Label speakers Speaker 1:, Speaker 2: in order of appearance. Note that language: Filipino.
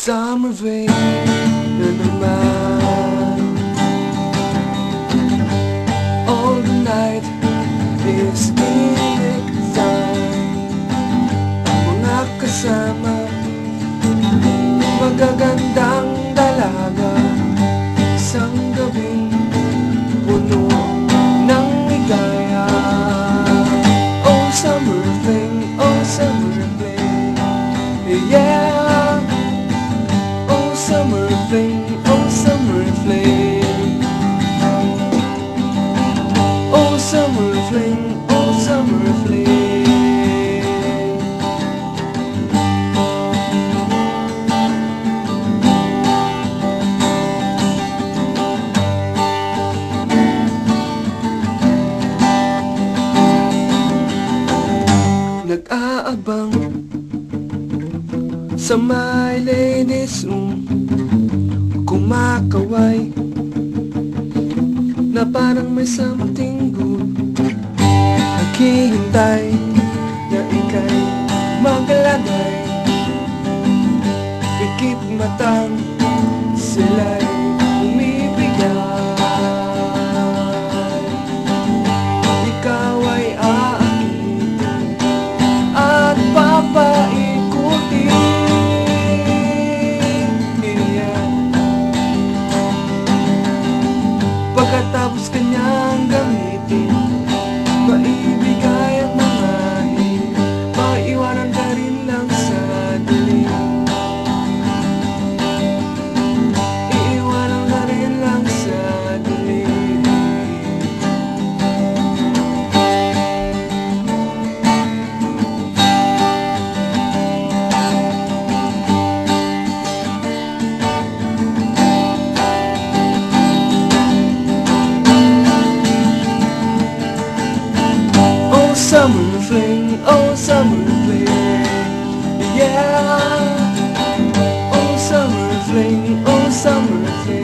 Speaker 1: Summer rain na naman. All the night is picnic time. Ang mga kasama, magagandang dalaga. Isang gabing puno ng ligaya. Oh summer fling, oh summer fling, yeah. Summer fling, oh summer fling, oh summer fling, oh summer fling. Nag-aabang sa my ladies room, kumakaway na parang may something good. Naghihintay na ika'y maglagay. Pikit matang sila'y umibigay. Ikaw ay aakitin at papaikutin. Pagkatapos kanyang gamitin, maibigay ang mga hit, maiwanan ka rin lang sa dilim. Iiwanan ka rin lang sa dilim. Summer fling, oh summer fling, yeah. Oh summer fling, oh summer fling.